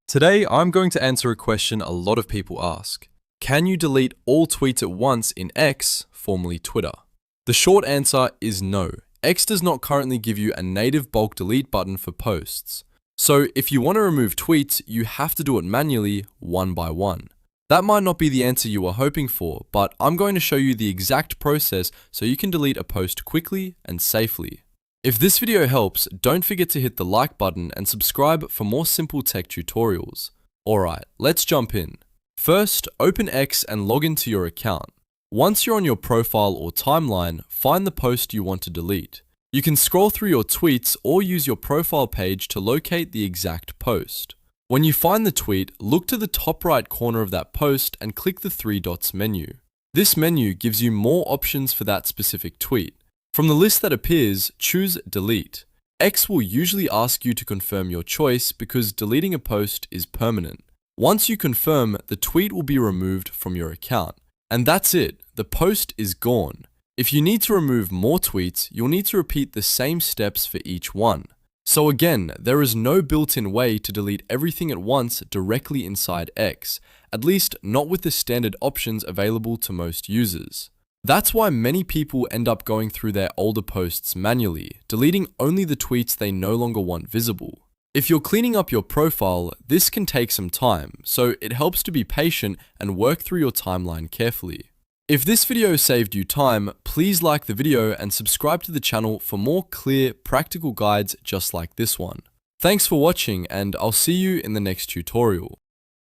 Today, I'm going to answer a question a lot of people ask. Can you delete all tweets at once in X, formerly Twitter? The short answer is no. X does not currently give you a native bulk delete button for posts. So if you want to remove tweets, you have to do it manually, one by one. That might not be the answer you were hoping for, but I'm going to show you the exact process so you can delete a post quickly and safely. If this video helps, don't forget to hit the like button and subscribe for more simple tech tutorials. Alright, let's jump in. First, open X and log into your account. Once you're on your profile or timeline, find the post you want to delete. You can scroll through your tweets or use your profile page to locate the exact post. When you find the tweet, look to the top right corner of that post and click the three dots menu. This menu gives you more options for that specific tweet. From the list that appears, choose Delete. X will usually ask you to confirm your choice because deleting a post is permanent. Once you confirm, the tweet will be removed from your account. And that's it, the post is gone. If you need to remove more tweets, you'll need to repeat the same steps for each one. So again, there is no built-in way to delete everything at once directly inside X, at least not with the standard options available to most users. That's why many people end up going through their older posts manually, deleting only the tweets they no longer want visible. If you're cleaning up your profile, this can take some time, so it helps to be patient and work through your timeline carefully. If this video saved you time, please like the video and subscribe to the channel for more clear, practical guides just like this one. Thanks for watching, and I'll see you in the next tutorial.